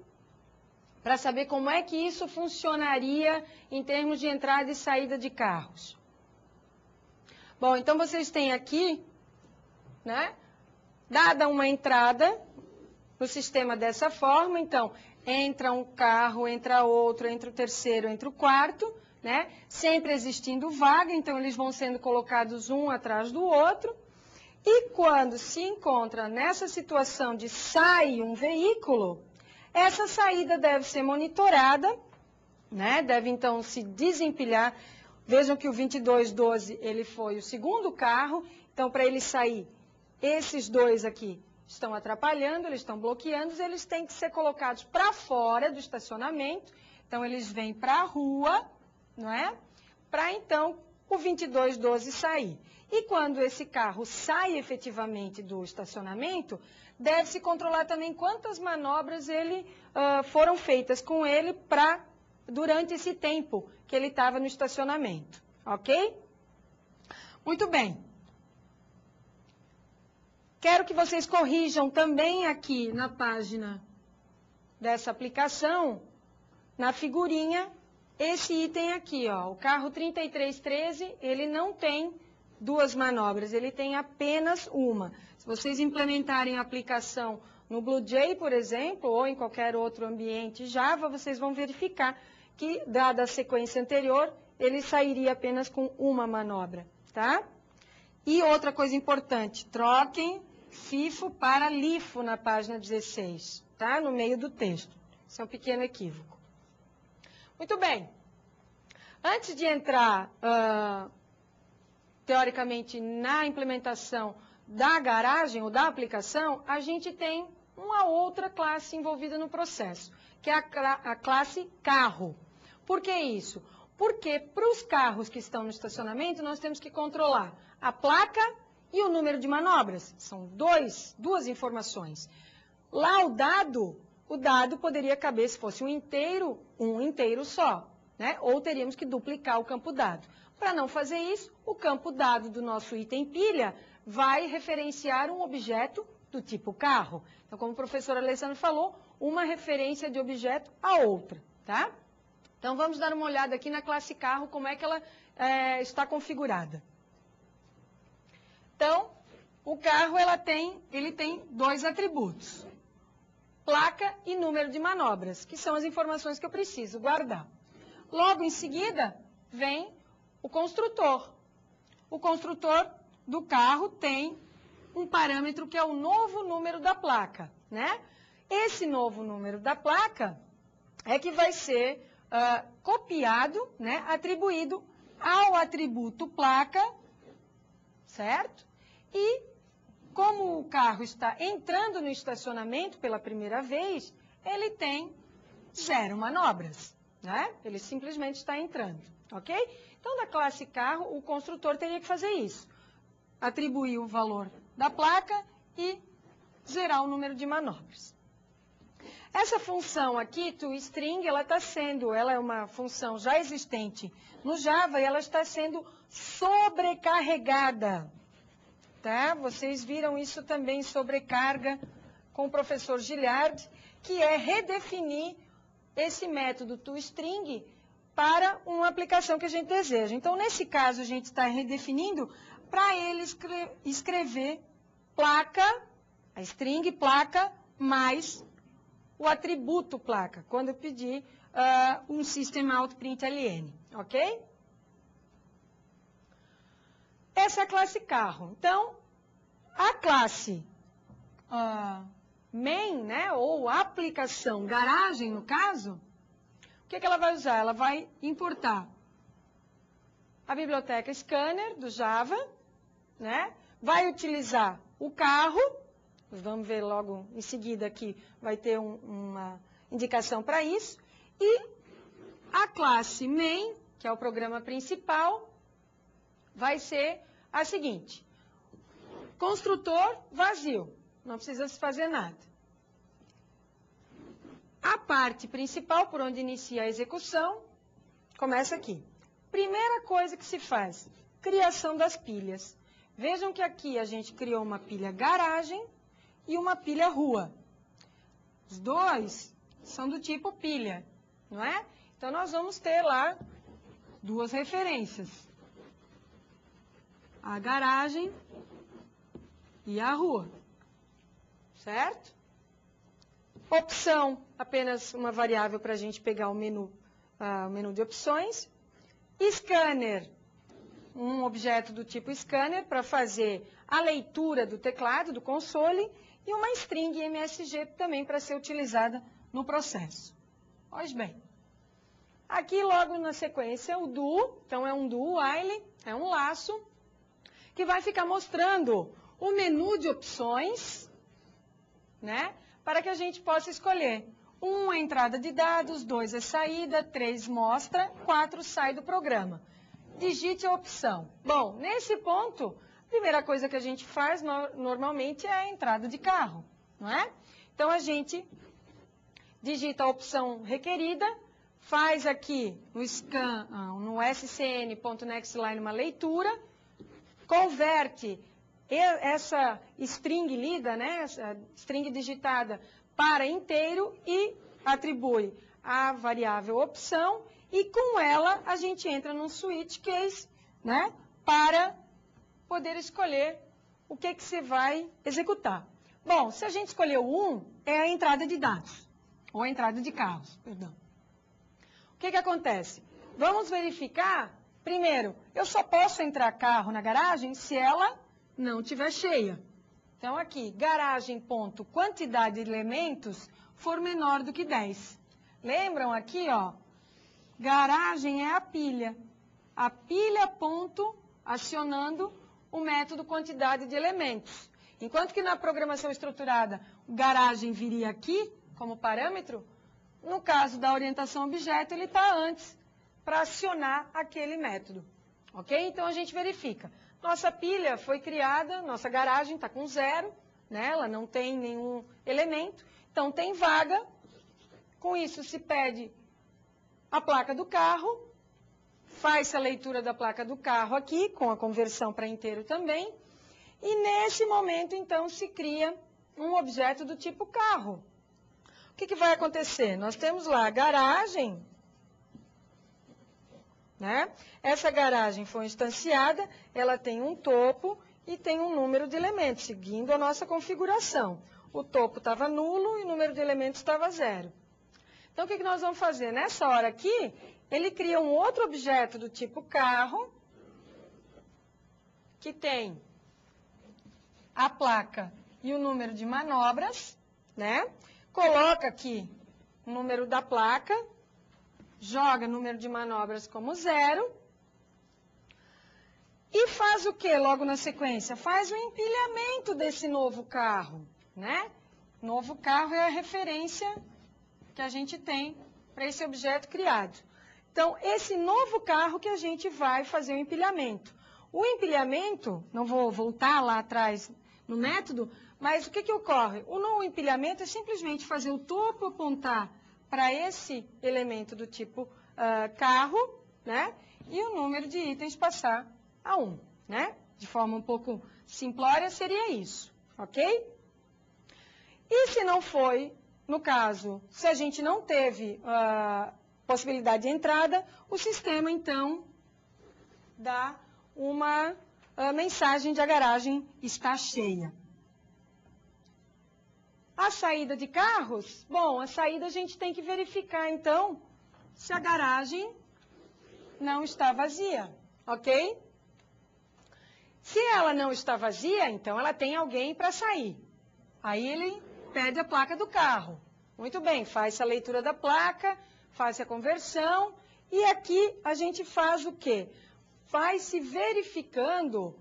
para saber como é que isso funcionaria em termos de entrada e saída de carros. Bom, então vocês têm aqui, né, dada uma entrada no sistema dessa forma, então, entra um carro, entra outro, entra o terceiro, entra o quarto, né? Sempre existindo vaga, então eles vão sendo colocados um atrás do outro. E quando se encontra nessa situação de sai um veículo, essa saída deve ser monitorada, né? Deve então se desempilhar. Vejam que o 2212 ele foi o segundo carro, então para ele sair, esses dois aqui estão atrapalhando, eles estão bloqueando, eles têm que ser colocados para fora do estacionamento, então eles vêm para a rua, não é? Para então o 2212 sair. E quando esse carro sai efetivamente do estacionamento, deve-se controlar também quantas manobras foram feitas com ele durante esse tempo que ele estava no estacionamento, ok? Muito bem. Quero que vocês corrijam também aqui na página dessa aplicação, na figurinha, esse item aqui, ó, o carro 3313, ele não tem duas manobras, ele tem apenas uma. Se vocês implementarem a aplicação no BlueJ, por exemplo, ou em qualquer outro ambiente Java, vocês vão verificar que, dada a sequência anterior, ele sairia apenas com uma manobra, tá? E outra coisa importante, troquem FIFO para LIFO na página 16, tá? No meio do texto. Isso é um pequeno equívoco. Muito bem. Antes de entrar, teoricamente, na implementação da garagem ou da aplicação, a gente tem uma outra classe envolvida no processo, que é a classe carro. Por que isso? Porque para os carros que estão no estacionamento, nós temos que controlar a placa e o número de manobras. São duas informações. Lá o dado poderia caber, se fosse um inteiro só, né? Ou teríamos que duplicar o campo dado. Para não fazer isso, o campo dado do nosso item pilha vai referenciar um objeto do tipo carro. Então, como o professor Alessandro falou, uma referência de objeto a outra, tá? Então, vamos dar uma olhada aqui na classe carro, como é que ela está configurada. Então, o carro ele tem dois atributos, placa e número de manobras, que são as informações que eu preciso guardar. Logo em seguida, vem o construtor. O construtor do carro tem um parâmetro que é o novo número da placa, né? Esse novo número da placa é que vai ser copiado, né, atribuído ao atributo placa, certo? E como o carro está entrando no estacionamento pela primeira vez, ele tem 0 manobras, né? Ele simplesmente está entrando, ok? Então, da classe carro, o construtor teria que fazer isso. Atribuir o valor da placa e zerar o número de manobras. Essa função aqui, toString, ela é uma função já existente no Java e ela está sendo sobrecarregada. Tá? Vocês viram isso também, sobrecarga, com o professor Gilliard, que é redefinir esse método toString para uma aplicação que a gente deseja. Então, nesse caso, a gente está redefinindo para ele escrever placa, a string placa, mais o atributo placa, quando eu pedir um system.out.println, ok? Essa é a classe carro. Então, a classe main, né, ou aplicação garagem, no caso, o que ela vai usar? Ela vai importar a biblioteca Scanner do Java, né? Vai utilizar o carro, vamos ver logo em seguida aqui, vai ter uma indicação para isso, e a classe main, que é o programa principal, vai ser a seguinte: construtor vazio, não precisa se fazer nada. A parte principal, por onde inicia a execução, começa aqui. Primeira coisa que se faz, criação das pilhas. Vejam que aqui a gente criou uma pilha garagem e uma pilha rua. Os dois são do tipo pilha, não é? Então, nós vamos ter lá duas referências. A garagem e a rua. Certo? Opção, apenas uma variável para a gente pegar o menu de opções. Scanner, um objeto do tipo scanner para fazer a leitura do teclado, do console. E uma string MSG também para ser utilizada no processo. Pois bem. Aqui logo na sequência o do, então é um do while, é um laço, que vai ficar mostrando o menu de opções, né? Para que a gente possa escolher. 1 é entrada de dados, 2 é saída, 3 mostra, 4 sai do programa. Digite a opção. Bom, nesse ponto, a primeira coisa que a gente faz normalmente é a entrada de carro, não é? Então, a gente digita a opção requerida, faz aqui no scan, no scn.nextLine uma leitura, converte essa string lida, né, essa string digitada para inteiro e atribui a variável opção e com ela a gente entra num switch case, né, para poder escolher o que você vai executar. Bom, se a gente escolheu 1, é a entrada de dados, ou a entrada de carros, perdão. O que acontece? Vamos verificar, primeiro, eu só posso entrar carro na garagem se ela não estiver cheia. Então, aqui, garagem.quantidade de elementos for menor do que 10. Lembram aqui, ó, garagem é a pilha. A pilha ponto acionando o método quantidade de elementos. Enquanto que na programação estruturada, o garagem viria aqui como parâmetro, no caso da orientação objeto, ele está antes para acionar aquele método. Ok? Então, a gente verifica. Nossa pilha foi criada, nossa garagem está com 0, né? Ela não tem nenhum elemento, então tem vaga. Com isso, se pede a placa do carro, faz a leitura da placa do carro aqui, com a conversão para inteiro também, e nesse momento, então, se cria um objeto do tipo carro. O que vai acontecer? Nós temos lá a garagem, né? Essa garagem foi instanciada, ela tem um topo e tem um número de elementos, seguindo a nossa configuração. O topo estava nulo e o número de elementos estava 0. Então, o que nós vamos fazer? Nessa hora aqui, ele cria um outro objeto do tipo carro, que tem a placa e o número de manobras, né? Coloca aqui o número da placa, joga o número de manobras como 0 e faz o que logo na sequência? Faz o empilhamento desse novo carro, né? Novo carro é a referência que a gente tem para esse objeto criado. Então, esse novo carro que a gente vai fazer o empilhamento. O empilhamento, não vou voltar lá atrás no método, mas o que ocorre? O empilhamento é simplesmente fazer o topo apontar para esse elemento do tipo carro, né? E o número de itens passar a 1, né? De forma um pouco simplória seria isso, ok? E se não foi, no caso, se a gente não teve possibilidade de entrada, o sistema, então, dá uma mensagem de a garagem está cheia. A saída de carros, bom, a saída a gente tem que verificar, então, se a garagem não está vazia, ok? Se ela não está vazia, então ela tem alguém para sair. Aí ele pede a placa do carro. Muito bem, faz a leitura da placa, faz a conversão, e aqui a gente faz o quê? Vai se verificando,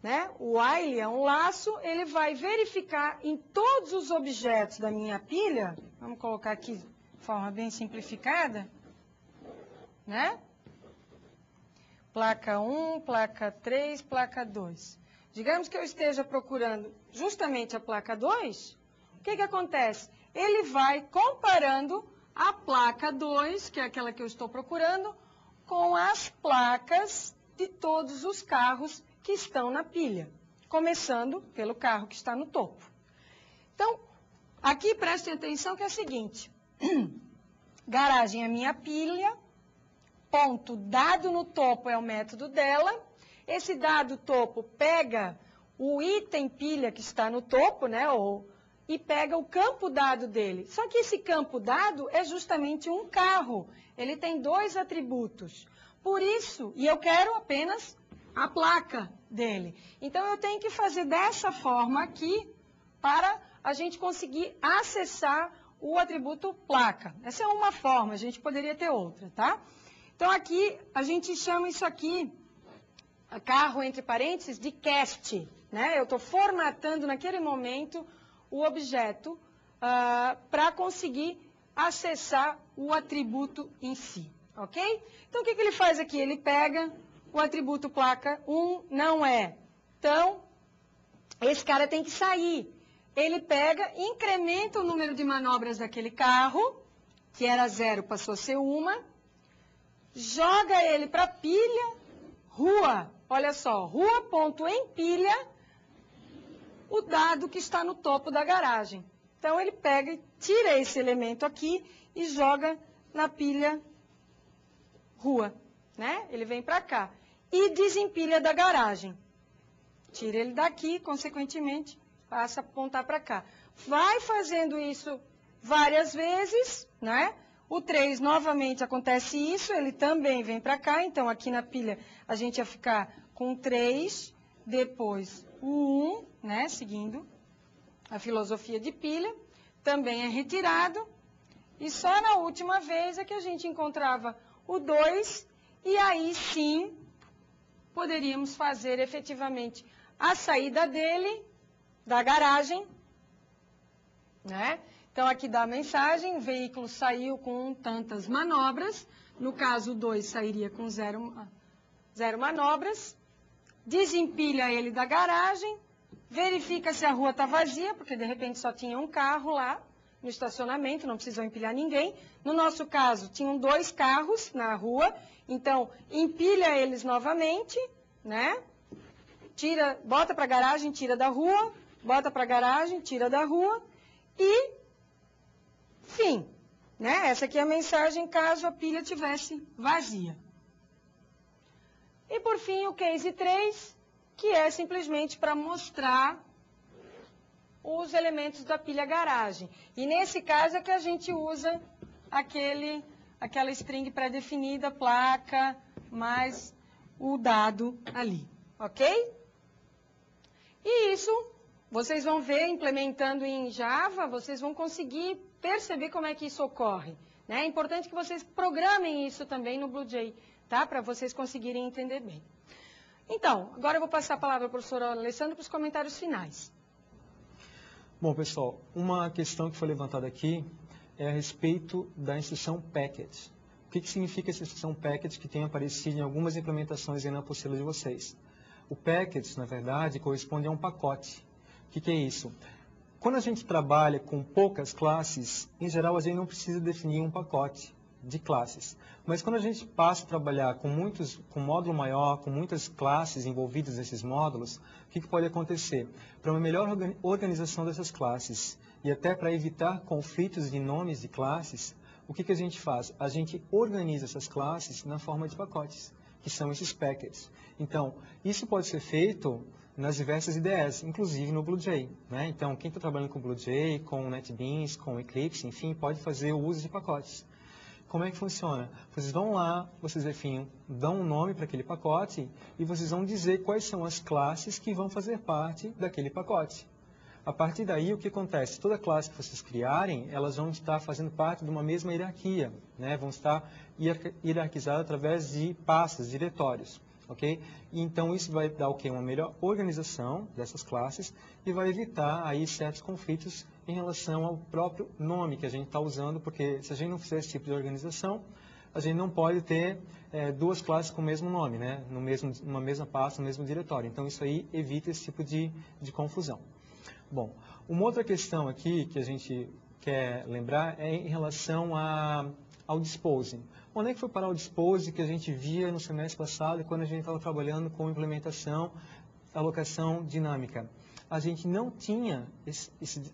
né? O while é um laço, ele vai verificar em todos os objetos da minha pilha, vamos colocar aqui de forma bem simplificada, né? Placa 1, placa 3, placa 2. Digamos que eu esteja procurando justamente a placa 2, o que acontece? ele vai comparando a placa 2, que é aquela que eu estou procurando, com as placas de todos os carros que estão na pilha, começando pelo carro que está no topo. Então, aqui prestem atenção que é o seguinte, garagem é minha pilha, ponto dado no topo é o método dela, esse dado topo pega o item pilha que está no topo, né, e pega o campo dado dele. Só que esse campo dado é justamente um carro, ele tem 2 atributos. Por isso, e eu quero apenas a placa dele. Então, eu tenho que fazer dessa forma aqui para a gente conseguir acessar o atributo placa. Essa é uma forma, a gente poderia ter outra, tá? Então, aqui, a gente chama isso aqui, carro entre parênteses, de cast, né? Eu estou formatando naquele momento o objeto para conseguir acessar o atributo em si, ok? Então, o que ele faz aqui? Ele pega o atributo placa 1, não é. Então, esse cara tem que sair. Ele pega, incrementa o número de manobras daquele carro, que era 0, passou a ser 1, joga ele para pilha, rua, olha só, rua.empilha, o dado que está no topo da garagem. Então, ele pega e tira esse elemento aqui e joga na pilha rua, né? Ele vem para cá. E desempilha da garagem. Tira ele daqui, consequentemente, passa a apontar para cá. Vai fazendo isso várias vezes, né? O 3, novamente, acontece isso, ele também vem para cá. Então, aqui na pilha, a gente ia ficar com 3, depois o 1, né? Seguindo a filosofia de pilha. Também é retirado. E só na última vez é que a gente encontrava o 2, e aí sim poderíamos fazer efetivamente a saída dele da garagem, né? Então, aqui dá a mensagem, o veículo saiu com tantas manobras, no caso o 2 sairia com 0 manobras, desempilha ele da garagem, verifica se a rua está vazia, porque de repente só tinha um carro lá no estacionamento, não precisou empilhar ninguém. No nosso caso, tinham 2 carros na rua, então empilha eles novamente, né? Bota para a garagem, tira da rua, bota para a garagem, tira da rua e fim, né? Essa aqui é a mensagem caso a pilha tivesse vazia. E por fim o case 3, que é simplesmente para mostrar os elementos da pilha garagem. E nesse caso é que a gente usa aquela string pré-definida, placa, mais o dado ali, ok? E isso, vocês vão ver implementando em Java, vocês vão conseguir perceber como é que isso ocorre, né? É importante que vocês programem isso também no BlueJ, tá? Para vocês conseguirem entender bem. Então, agora eu vou passar a palavra ao professor Alessandro para os comentários finais. Bom, pessoal, uma questão que foi levantada aqui é a respeito da instrução package. O que significa essa instrução package que tem aparecido em algumas implementações aí na apostila de vocês? O package, na verdade, corresponde a um pacote. O que é isso? Quando a gente trabalha com poucas classes, em geral a gente não precisa definir um pacote de classes. Mas quando a gente passa a trabalhar com módulo maior, com muitas classes envolvidas nesses módulos, o que pode acontecer? Para uma melhor organização dessas classes e até para evitar conflitos de nomes de classes, o que a gente faz? A gente organiza essas classes na forma de pacotes, que são esses packages. Então, isso pode ser feito nas diversas IDEs, inclusive no BlueJ, né? Então, quem está trabalhando com BlueJ, com NetBeans, com Eclipse, enfim, pode fazer o uso de pacotes. Como é que funciona? Vocês vão lá, vocês definem, dão um nome para aquele pacote e vocês vão dizer quais são as classes que vão fazer parte daquele pacote. A partir daí, o que acontece? Toda classe que vocês criarem, elas vão estar fazendo parte de uma mesma hierarquia, né? Vão estar hierarquizadas através de pastas, diretórios. Okay? E então, isso vai dar o quê? Uma melhor organização dessas classes e vai evitar aí certos conflitos em relação ao próprio nome que a gente está usando, porque se a gente não fizer esse tipo de organização, a gente não pode ter duas classes com o mesmo nome, né? Numa mesma pasta, no mesmo diretório. Então, isso aí evita esse tipo de confusão. Bom, uma outra questão aqui que a gente quer lembrar é em relação ao disposing. Onde é que foi parar o disposing que a gente via no semestre passado, quando a gente estava trabalhando com implementação, alocação dinâmica? A gente não tinha,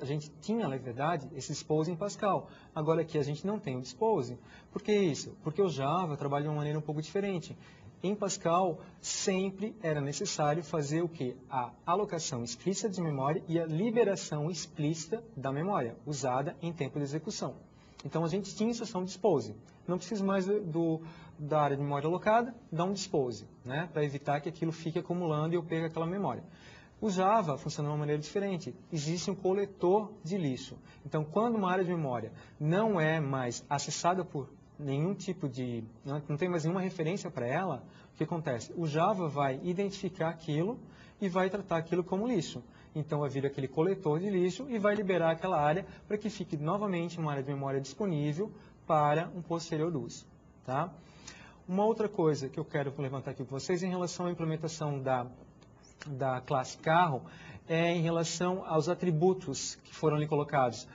a gente tinha, na verdade, esse disposing em Pascal. Agora aqui a gente não tem o disposing. Por que isso? Porque o Java trabalha de uma maneira um pouco diferente. Em Pascal, sempre era necessário fazer o quê? A alocação explícita de memória e a liberação explícita da memória, usada em tempo de execução. Então, a gente tinha instrução dispose. Não precisa mais da área de memória alocada, dá um dispose, né? Para evitar que aquilo fique acumulando e eu perca aquela memória. O Java funciona de uma maneira diferente. Existe um coletor de lixo. Então, quando uma área de memória não é mais acessada por nenhum tipo de... não tem mais nenhuma referência para ela, o que acontece? O Java vai identificar aquilo e vai tratar aquilo como lixo. Então, vai vir aquele coletor de lixo e vai liberar aquela área para que fique novamente uma área de memória disponível para um posterior uso. Tá? Uma outra coisa que eu quero levantar aqui com vocês em relação à implementação da classe carro é em relação aos atributos que foram ali colocados,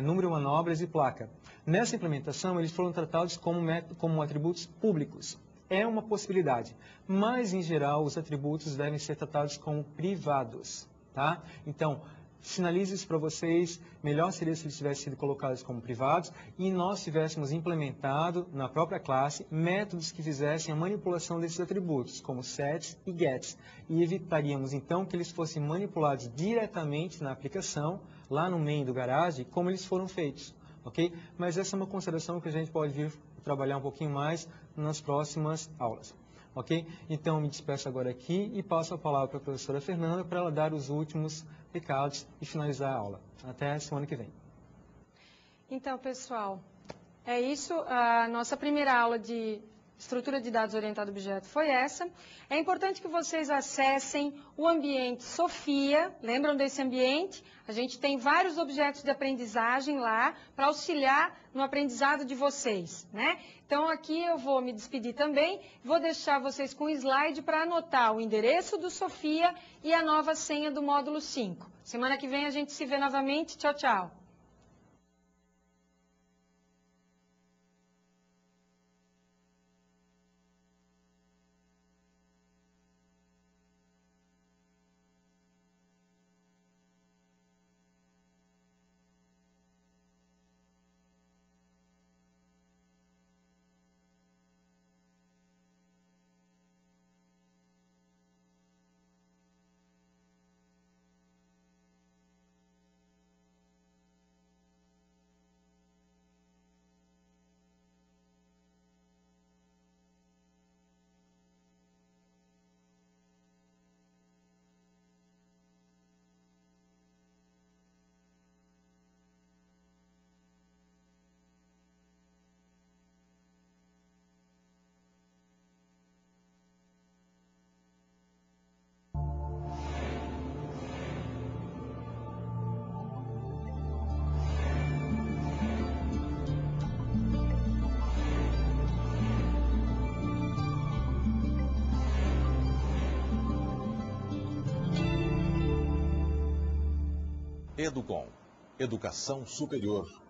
número, manobras e placa. Nessa implementação, eles foram tratados como atributos públicos. É uma possibilidade, mas, em geral, os atributos devem ser tratados como privados. Tá? Então, sinalizo isso para vocês, melhor seria se eles tivessem sido colocados como privados e nós tivéssemos implementado na própria classe métodos que fizessem a manipulação desses atributos, como sets e gets, e evitaríamos então que eles fossem manipulados diretamente na aplicação, lá no main do garage, como eles foram feitos. Okay? Mas essa é uma consideração que a gente pode vir trabalhar um pouquinho mais nas próximas aulas. Ok? Então, me despeço agora aqui e passo a palavra para a professora Fernanda para ela dar os últimos recados e finalizar a aula. Até a semana que vem. Então, pessoal, é isso. A nossa primeira aula de estrutura de dados orientada a objeto foi essa. É importante que vocês acessem o ambiente Sofia. Lembram desse ambiente? A gente tem vários objetos de aprendizagem lá para auxiliar no aprendizado de vocês, né? Então, aqui eu vou me despedir também. Vou deixar vocês com um slide para anotar o endereço do Sofia e a nova senha do módulo 5. Semana que vem a gente se vê novamente. Tchau, tchau. Educom, Educação Superior